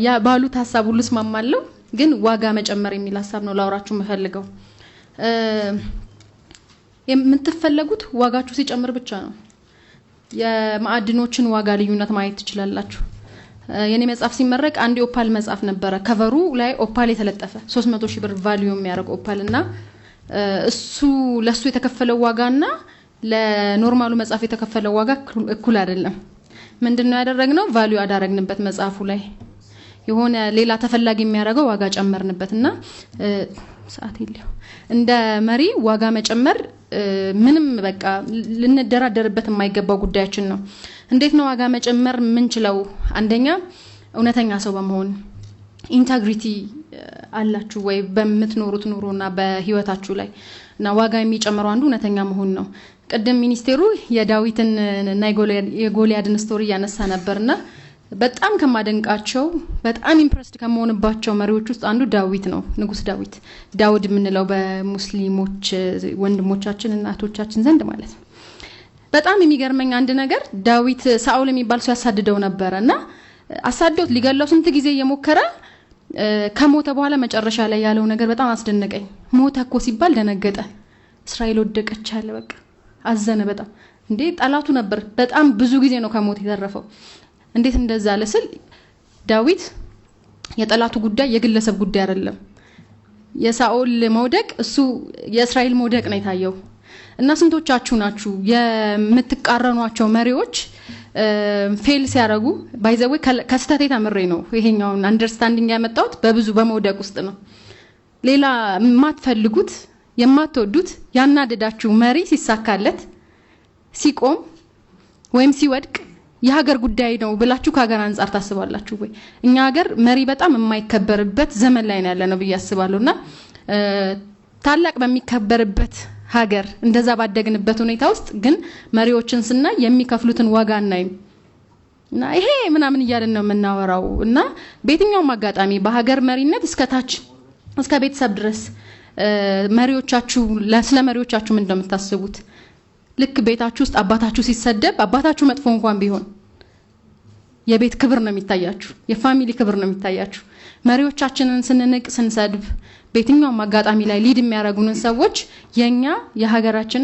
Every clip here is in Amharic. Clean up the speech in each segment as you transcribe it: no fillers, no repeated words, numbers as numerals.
ያ ባሉት ሐሳብ ሁሉ ስማማለሁ ግን ዋጋ መጨመር የሚል ሐሳብ ነው ላውራችሁ መፈልገው የምትፈልጉት ዋጋችሁ ሲጨምር ብቻ ነው የማዕድኖችን ዋጋ ልዩነት ማየት ትችላላችሁ የኔ መጽሐፍ ሲመረቅ አንድ ኦፓል መጽሐፍ ነበር ከቨሩ ላይ ኦፓል የተለጠፈ 300,000 ብር ቫልዩ የሚያደርግ ኦፓልና እሱ ለሱ የተከፈለው ዋጋና ለኖርማሉ መጽሐፍ የተከፈለው ዋጋ እኩል አይደለም ምንድነው ያደረግነው ቫልዩ አዳረግንበት መጽሐፉ ላይ የሆነ ሌላ ተፈላጊ የሚያደርገው ዋጋ ጨመርንበትና ሰዓት ይልው እንደ መሪ ዋጋ መጨመር ምንም በቃ ልንደራደርበት የማይገባው ጉዳያችን ነው እንዴት ነው ዋጋ መጨመር ምንችለው አንደኛ እውነተኛ ሰው በመሆን ኢንተግሪቲ አላችሁ ወይ በመትኖሩት ኑሮና በህይወታችሁ ላይ እና ዋጋ የሚጨምረው አንዱ እውነተኛ መሆን ነው ቀደም ሚኒስቴሩ የዳዊትን እና የጎልያድን ስቶሪ ያነሳ ነበርና በጣም ከማደንቃቸው በጣም ኢምፕረስድ ከመሆንባቸው መሪዎች ውስጥ አንዱ ዳዊት ነው ንጉስ ዳውድ ምንለው በሙስሊሞች ወንድሞቻችን እና እናቶቻችን ዘንድ ማለት ነው በጣም የሚገርመኝ አንድ ነገር ዳዊት ሳኦል የሚባል ሰው ያሳድደው ነበርና አሳደውት ሊገለው ስንት ጊዜ የሞከረ ከሞተ በኋላ መጨረሻ ላይ ያለው ነገር በጣም አስደነቀኝ ሞተ እኮ ሲባል ደነገጠ እስራኤል ወደቀች አለ በቃ አዘነ በጣም እንዴ ጣላቱ ነበር በጣም ብዙ ጊዜ ነው ከሞት የተረፈው እንዴት እንደዛ ለስል ዳዊት የጣላቱ ጉዳይ የግለሰብ ጉዳይ አይደለም የሳኦል መውደቅ እሱ የእስራኤል መውደቅ ነው የታየው እና ስንቶቻችሁ ናችሁ የምትቃረኗቸው መሪዎች ፌል ሲያረጉ ባይዘው ከስተቴ ተመረይ ነው ይሄኛው አንደርስታንዲንግ ያመጣውት በብዙ በመውደቅ ውስጥ ነው ሌላ ማትፈልጉት የማትወዱት ያናደዳችሁ መሪ ሲሳካለት ሲቆም ወይም ሲወድቅ የሀገር ጉዳይ ነው ብላችሁ ከሀገር አንፃር ታስባላችሁ ወይ እኛ ሀገር መሪ በጣም የማይከበርበት ዘመን ላይ ነው ያለነው በያስባለውና ታላቅ በሚከበርበት ሀገር እንደዛ ባደግንበት ሁኔታ ውስጥ ግን መሪዎችን ስናይ የሚከፍሉትን ዋጋ እና ይሄ ምናምን ይያለን ነው የምናወራው እና በየትኛውም አጋጣሚ በሀገር መሪነት እስከታች እስከ ቤተሰብ ድረስ መሪዎቻችሁ ለመሪዎቻችሁ ምን እንደምታስቡት ልክ ቤታችሁ ውስጥ አባታችሁ ሲሰደብ አባታችሁ መጥፎ እንኳን ቢሆን የቤት ክብር ነው የሚታያችሁ የፋሚሊ ክብር ነው የሚታያችሁ መሪዎቻችንን ስንንቅ ስንሰድብ በየትኛውም አጋጣሚ ላይ ሊድ የሚያረጉንን ሰዎች የኛ የሀገራችን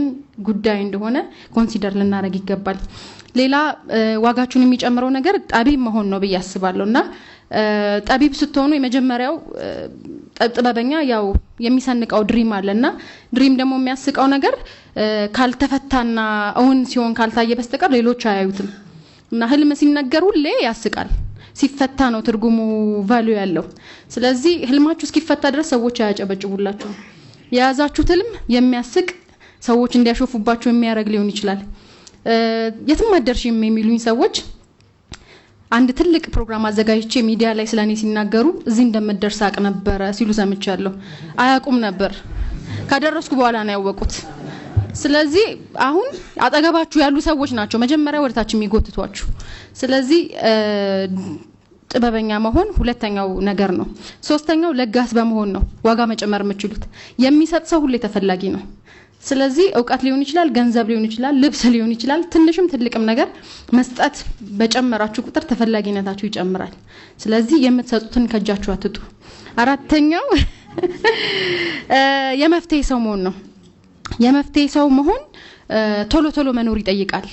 ጉዳይ እንደሆነ ኮንሲደር ልናረግ ይገባል ሌላ ዋጋችሁን የሚጨምረው ነገር ጠቢብ መሆን ነው በያስባለውና ጠቢብ ስትሆኑ የመጀመሪያው ጥበበኛ ያው የሚሰንቀው ድሪም አለና ድሪም ደግሞ የሚያስቀው ነገር ካልተፈታና አሁን ሲሆን ካልታየ በስተቀር ሌሎች አያዩትም እና ህልም ሲነገር ሁሌ ያስቃል ሲፈታ ነው ትርጉሙ ቫልዩ ያለው ስለዚህ ህልማችሁ እስኪፈታ ድረስ ሰዎች ያጨበጭቡላችሁ የያዛችሁት ህልም የሚያስቅ ሰዎች እንዲያሾፉባችሁ የሚያረግ ሊሆን ይችላል የትም አደርሽም የሚሉኝ ሰዎች አንድ ትልቅ ፕሮግራም አዘጋጅቼ ሚዲያ ላይ ስለኔ ሲናገሩ እዚህ እንደምደርስ አቅ ነበር ሲሉ ሰምቻለሁ አያቁም ነበር ካደረስኩ በኋላ ነው ያወቁት ስለዚህ አሁን አጠገባችሁ ያሉ ሰዎች ናቸው መጀመሪያ ወደታች የሚጎትቷችሁ ስለዚህ ጥበበኛ መሆን ሁለተኛው ነገር ነው ሶስተኛው ለጋስ በመሆን ነው ዋጋ መጨመር የምትችሉት የሚሰጥ ሰው ሁሉ ተፈላጊ ነው ስለዚህ ዕውቀት ሊሆን ይችላል ገንዘብ ሊሆን ይችላል ልብስ ሊሆን ይችላል ትንሽም ትልቅም ነገር መስጠት በጨመራችሁ ቁጥር ተፈላጊነታችሁ ይጨምራል ስለዚህ የምትሰጡትን ከጃችሁ አትጡ አራተኛው የመፍትሄ ሰው መሆን ነው የመፍትሄ ሰው መሆን ቶሎ መኖር ይጠይቃል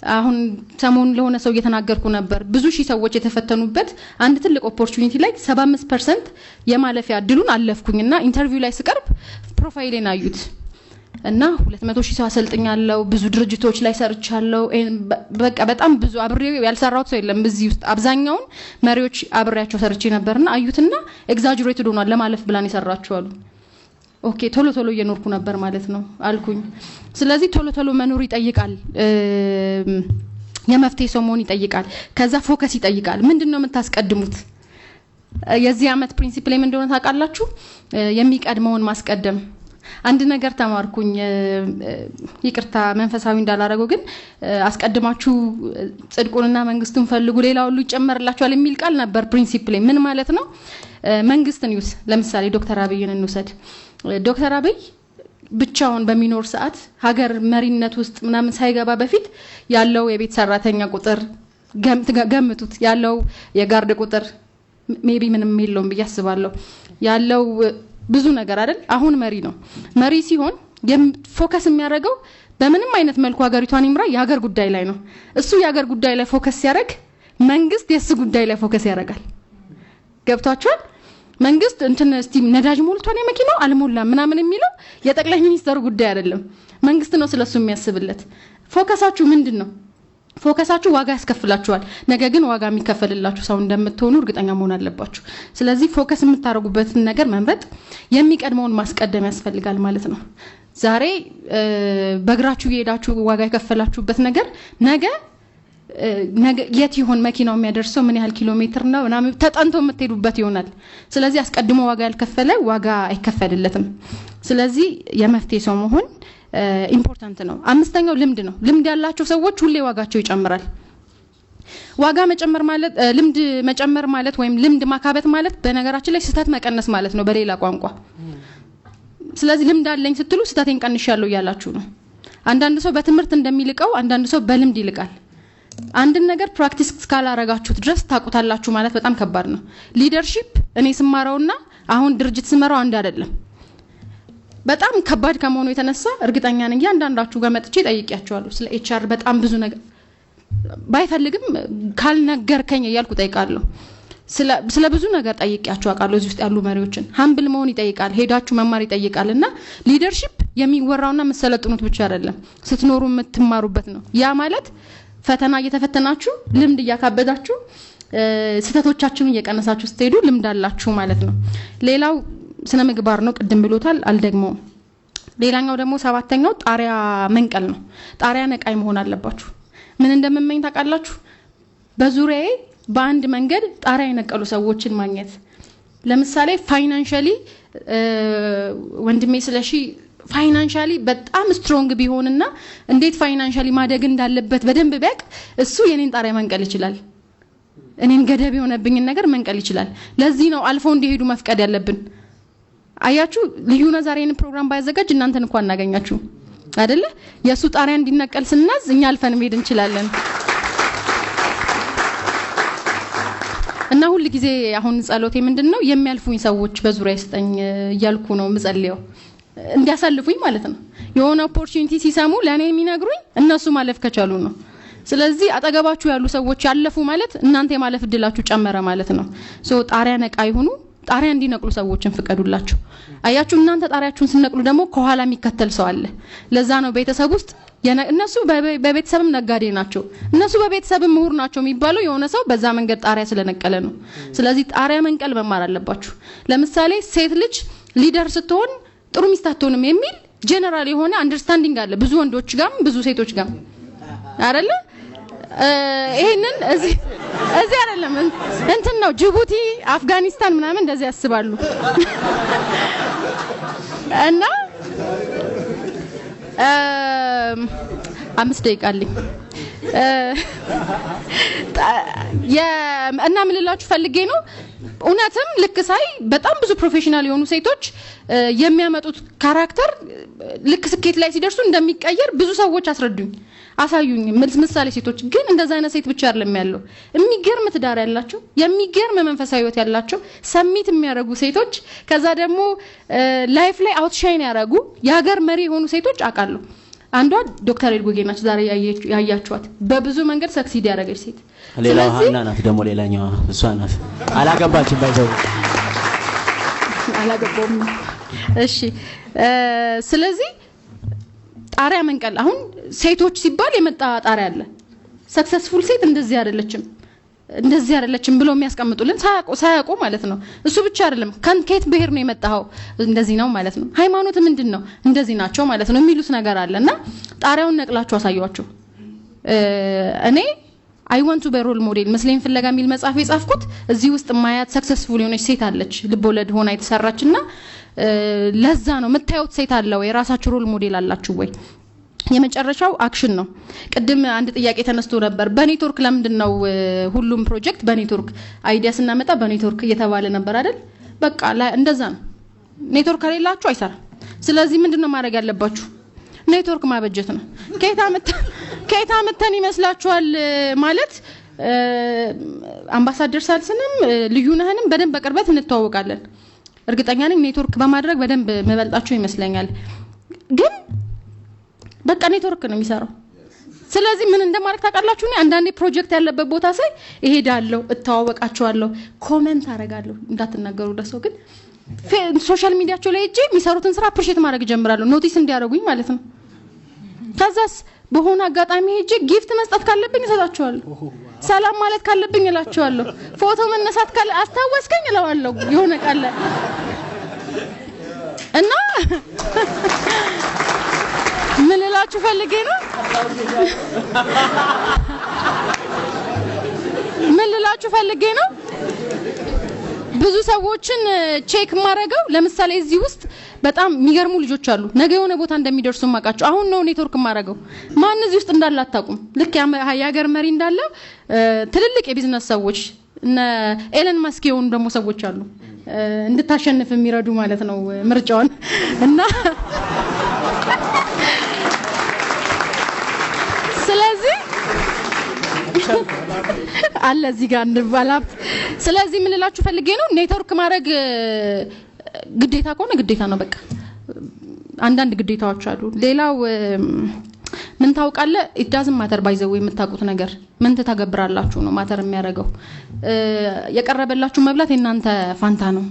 አሁን ሰሞን ለሆነ ሰው እየተናገርኩ ነበር ብዙ ሺህ ሰዎች የተፈተኑበት አንድ ትልቅ ኦፖርቹኒቲ ላይ 75% የማለፊያ እድሉን አለፍኩኝና ኢንተርቪው ላይ ስቀርብ ፕሮፋይሌን አዩት እና 200,000 ሰው አሰልጥኛለሁ ብዙ ድርጅቶች ላይ ሰርቻለሁ በቃ በጣም ብዙ አብሬው ያልሰራሁት ሰው የለም በዚህ ውስጥ አብዛኛውን መሪዎች አብሬያቸው ሰርቼ ነበርና አዩትና ኤግዛጀሬትድ ሆኗል ለማለፍ ብላን ይሰራቸው አሉ ኦኬ ቶሎ እየኖርኩ ነበር ማለት ነው አልኩኝ ስለዚህ ቶሎ መኖር ይጠይቃል የመፍትሄ ሰው መሆን ይጠይቃል ከዛ ፎከስ ይጠይቃል ምንድነው የምታስቀድሙት የዚህ አመት ፕሪንሲፕል ምን እንደሆነ ታውቃላችሁ የሚቀድመውን ማስቀደም አንድ ነገር ተማርኩኝ ይቅርታ መንፈሳዊ እንዳላረገው ግን አስቀድማችሁ ጽድቁንና መንግስቱን ፈልጉ ሌላው ሁሉ ይጨመርላችኋል የሚል ቃል ነበር ፕሪንሲፕል ምን ማለት ነው መንግስትን ይውስ ለምሳሌ ዶክተር አብይን እንውሰድ ዶክተር አብይ ብቻውን በሚኖር ሰዓት ሀገር መሪነት ውስጥ ምናምን ሳይገባ በፊት ያለው የቤት ሰራተኛ ቁጥር ገምቱት ያለው የጋርድ ቁጥር ሜቢ ምንም የለውም በያስባለሁ ያለው ብዙ ነገር አይደል አሁን መሪ ሲሆን ፎከስ የሚያደርገው በምንም አይነት መልኩ ሀገሪቷን ይምራ የሀገር ጉዳይ ላይ ነው እሱ የሀገር ጉዳይ ላይ ፎከስ ሲያደርግ መንግስት የሱ ጉዳይ ላይ ፎከስ ያደርጋል ገብታችኋል መንግስት እንትን እስቲ ነዳጅ ሞልቷል የመኪናው አልሞላም ምናምን የሚለው የጠቅላይ ሚኒስተሩ ጉዳይ አይደለም መንግስት ነው ስለሱ የሚያስብለት ፎከሳችሁ ምንድነው ፎከሳችሁ ዋጋ ያስከፍላችኋል ነገ ግን ዋጋ የሚከፈልላችሁ ሰው እንደምትሆኑ እርግጠኛ መሆን አለባችሁ ስለዚህ ፎከስ የምታረጉበትን ነገር መምረጥ የሚቀድመውን ማስቀደም ያስፈልጋል ማለት ነው ዛሬ በእግራችሁ እየሄዳችሁ ዋጋ የከፈላችሁበት ነገር ነገ የት ይሆን መኪናው የሚያደርሰው ምን ያህል ኪሎ ሜትር ነው እና ተጠንቶ የምትሄዱበት ይሆናል ስለዚህ አስቀድሞ ዋጋ ያልከፈለ ዋጋ አይከፈልለትም ስለዚህ የመፍትሄ ሰው መሆን ኢምፖርታንት ነው አምስተኛው ልምድ ነው ልምድ ያላቸው ሰዎች ሁሌ ዋጋቸው ይጨምራል ዋጋ መጨመር ማለት ልምድ መጨመር ማለት ወይም ልምድ ማካበት ማለት በነገራችን ላይ ስህተት መቀነስ ማለት ነው በሌላ ቋንቋ ስለዚህ ልምድ አለኝ ስትሉ ስህተቴን ቀንሻለሁ ያላችሁ ነው አንዳንድ ሰው በትምህርት እንደሚልቀው አንዳንድ ሰው በልምድ ይልቃል አንድን ነገር ፕራክቲስ ካላረጋችሁት ድረስ ታቁታላችሁ ማለት በጣም ከባድ ነው ሊደርሺፕ እኔ ስማራውና አሁን ድርጅት ስመራው አንድ አይደለም በጣም ከባድ ከመሆኑ የተነሳ እርግጠኛ ነኝ አንዳንዳችሁ ጋር መጥቼ ጠይቂያችኋለሁ ስለ ኤችአር በጣም ብዙ ነገር ባይፈልግም ካልነገርከኝ እያልኩ ጠይቃለሁ ስለ ብዙ ነገር ጠይቂያችሁ አቃለሁ እዚህ ውስጥ ያሉ መሪዎችን ሃምብል መሆን ይጠይቃል ሄዳችሁ መማር ይጠይቃልና ሊደርሺፕ የሚወራውና መሰለጥኑት ብቻ አይደለም ስትኖሩ የምትማሩበት ነው ያ ማለት ፈተና እየተፈተናችሁ ልምድ እያካበዳችሁ ስተቶቻችሁን እየቀነሳችሁ ስትሄዱ ልምድ አላችሁ ማለት ነው ሌላው ስነ ምግባር ነው ቅድም ብሎታል አልደግመው ሌላኛው ደግሞ ሰባተኛው ጣሪያ መንቀል ነው ጣሪያ ነቃይ መሆን አለባችሁ ምን እንደምመኝ ታውቃላችሁ በዙሪያዬ በአንድ መንገድ ጣሪያ የነቀሉ ሰዎችን ማግኘት ለምሳሌ ፋይናንሻሊ ወንድሜ ስለሺ ፋይናንሻሊ በጣም ስትሮንግ ቢሆንና እንዴት ፋይናንሻሊ ማደግ እንዳለበት በደንብ ቢያቅ እሱ የኔን ጣሪያ መንቀል ይችላል እኔን ገደብ የሆነብኝ ነገር መንቀል ይችላል ለዚህ ነው አልፎ እንዲሄዱ መፍቀድ ያለብን አያችሁ ልዩና ዛሬን ፕሮግራም ባይዘጋጅ እናንተን እንኳን እናገኛችሁ አይደለ የሱ ጣሪያ እንዲነቀል ስናዝ እኛ አልፈን መሄድ እንችላለን እና ሁሉ ጊዜ አሁን ጸሎቴ ምንድነው የሚያልፉኝ ሰዎች በዙሪያ ይስጠኝ እያልኩ ነው ምጸልየው እንዲያሳልፉኝ ማለት ነው የሆነ ኦፖርቹኒቲ ሲሰሙ ለኔ የሚነግሩኝ እነሱ ማለፍ ከቻሉ ነው ስለዚህ አጠገባችሁ ያሉ ሰዎች ያለፉ ማለት እናንተ የማለፍ እድላችሁ ጨመረ ማለት ነው ጣሪያ ነቃ ይሁኑ ጣሪያ እንዲነቅሉ ሰዎችን ፍቀዱላችሁ አያችሁ እናንተ ጣሪያችሁን ስንነቅሉ ደግሞ ከኋላ የሚከተል ሰው አለ ለዛ ነው ቤተሰብ ውስጥ እነሱ በቤተሰብም ነጋዴ ናቸው እነሱ በቤተሰብም ምሁር ናቸው የሚባለው የሆነ ሰው በዛ መንገድ ጣሪያ ስለነቀለ ነው ስለዚህ ጣሪያ መንቀል መማር አለባችሁ ለምሳሌ ሴት ልጅ ሊደር ስትሆን ጥሩ ሚስት አትሆንም የሚል ጀነራል የሆነ አንደርስታንዲንግ አለ ብዙ ወንዶች ጋር ብዙ ሴቶች ጋር አይደለ ይሄንን እዚህ አይደለም እንትን ነው ጅቡቲ አፍጋኒስታን ምናምን እንደዚህ ያስባሉ እና 5 ደቂቃ አለኝ እና ምን ልላችሁ ፈልጌ ነው ኡናተም ልክ ሳይ በጣም ብዙ ፕሮፌሽናል የሆኑ ሴቶች የሚያመጡት ካራክተር ልክ ስኬት ላይ ሲደርሱ እንደሚቀየር ብዙ ሰዎች አሳዩኝ ምሳሌ ሴቶች ግን እንደዛ አይነት ሴት ብቻ አይደለም ያለው የሚገርም ትዳር ያላቸው የሚገርም መንፈሳዊ ህይወት ያላቸው ሰሚት የሚያረጉ ሴቶች ከዛ ደግሞ ላይፍ ላይ አውትሻይን ያረጉ የሀገር መሪ የሆኑ ሴቶች አቃለሁ አንዷ ዶክተር ኤልጎጌ ናች ዛሬ ያያችኋት በብዙ መንገድ ሰክሲድ ያረገች ሴት ሌላው ሃና ናት ደግሞ ሌላኛው እሷ ናት አላገባችም ባይዘው አላገባም እሺ ስለዚህ ጣሪያ መንቀል አሁን ሴቶች ሲባል የመጣ ጣሪያ አለ ሰክሰስፉል ሴት እንደዚህ አይደለችም ብሎ የሚያስቀምጡልን ሳያቆ ማለት ነው እሱ ብቻ አይደለም ከንኬት ብሄር ነው የመጣው እንደዚህ ነው ማለት ነው ሃይማኖት ምንድነው እንደዚህ ናቸው ማለት ነው የሚሉት ነገር አለና ጣሪያውን ነቅላችሁ አሳዩዋቸው እኔ I want to be role model መስለኝ ፍለጋ የሚል መጽሐፍ የጻፍኩት እዚህ ውስጥ ማያት ሰክሰስፉል የሆነች ሴት አለች ልቦለድ ሆና የተሰራችና ለዛ ነው መታየት ሴት አለው የራሳችሁ ሮል ሞዴል አላችሁ ወይ የመጨረሻው አክሽን ነው ቅድም አንድ ጥያቄ ተነስቶ ነበር በኔትወርክ ለምንድን ነው ሁሉም ፕሮጀክት በኔትወርክ አይዲያ ስናመጣ በኔትወርክ እየተባለ ነበር አይደል በቃ እንደዛ ነው ኔትወርክ ከሌላችሁ አይሰራም ስለዚህ ምንድነው ማድረግ ያለባችሁ ኔትወርክ ማበጀት ነው ከየታ መተን ይመስላችኋል ማለት አምባሳደር ሳልስንም ልዩነህንም በደንብ በቅርበት እንተዋወቃለን እርግጠኛ ነኝ ኔትወርክ በማድረግ በደንብ መበልጣቸው ይመስለኛል ግን በቃ ኔትወርክ ነው የሚሰራው ስለዚህ ምን እንደማድረግ ታውቃላችሁ እኔ አንዳንዴ ፕሮጀክት ያለበት ቦታ ሳይ እሄዳለሁ እተዋወቃቸዋለሁ ኮሜንት አረጋለሁ እንዳትናገሩ ለሰው ግን ሶሻል ሚዲያቸው ላይ እጄ የሚሰሩትን ስራ አፕሪሺየት ማድረግ ጀምራለሁ ኖቲስ እንዲያደርጉኝ ማለት ነው ከዛስ በሆነ አጋጣሚ ሄጄ ጊፍት መስጠት ካለብኝ እሰጣቸዋለሁ ሰላም ማለት ካለብኝ እላቸዋለሁ ፎቶ መነሳት ካለ አስታወስከኝ እለዋለሁ የሆነ ቃል እና ምን ልላችሁ ፈልጌ ነው ብዙ ሰዎችን ቼክ ማረጋው ለምሳሌ እዚህ ውስጥ በጣም የሚገርሙ ልጆች አሉ ነገ የሆነ ቦታ እንደሚደርሱ ማቃቸው አሁን ነው ኔትወርክ ማረጋው ማን እዚህ ውስጥ እንዳለ አታቁም ልክ ያገር መሪ እንዳለ ትልልቅ የቢዝነስ ሰዎች እነ ኤለን ማስክ የሆኑ ደግሞ ሰዎች አሉ እንድታሸንፍ የሚረዱ ማለት ነው ምርጫውን እና ስለዚህ አለ እዚህ ጋር እንባላብ ስለዚህ ምን ልላችሁ ፈልጌ ነው ኔትወርክ ማድረግ ግዴታ ከሆነ ግዴታ ነው በቃ አንዳንድ ግዴታዎች አሉ ሌላው ምን ታውቃለ it doesn't matter by the way የምታውቁት ነገር ምን ተተገብራላችሁ ነው ማተር የሚያደርገው የቀረበላችሁ መብላት እናንተ ፋንታ ነው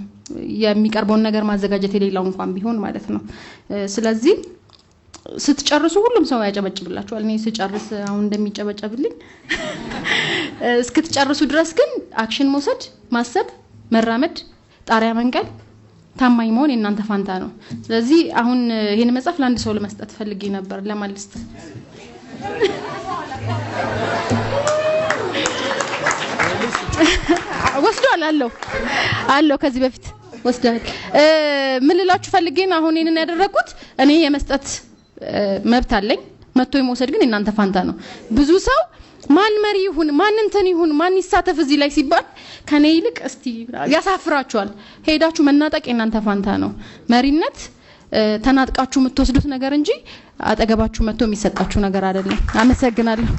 የሚቀርበውን ነገር ማዘጋጀት የሌላው እንኳን ቢሆን ማለት ነው ስለዚህ ስትጨርሱ ሁሉም ሰው ያጨበጭብላችኋል እኔ ስጨርስ አሁን እንደሚጨበጨብልኝ እስክትጨርሱ ድረስ ግን አክሽን መውሰድ ማሰብ መራመድ ጣሪያ መንቀል ታማኝ መሆን እናንተ ፋንታ ነው ስለዚህ አሁን ይሄን መጽሐፍ ለአንድ ሰው ለመስጠት ፈልጌ ነበር ለማልስት ወስዷል አለው ከዚህ በፊት ወስዷል ምን ልላችሁ ፈልጌ ነው አሁን ይሄንን ያደረኩት እኔ የመስጠት መብት አለኝ መጥቶ የመውሰድ ግን እናንተ ፋንታ ነው ብዙ ሰው ማን መሪ ይሁን ማን እንትን ይሁን ማን ይሳተፍ እዚህ ላይ ሲባል ከኔ ይልቅ እስቲ ያሳፍራችኋል ሄዳችሁ መናጠቅ እናንተ ፋንታ ነው መሪነት ተናጥቃችሁ የምትወስዱት ነገር እንጂ አጠገባችሁ መጥቶ የሚሰጣችሁ ነገር አይደለም አመሰግናለሁ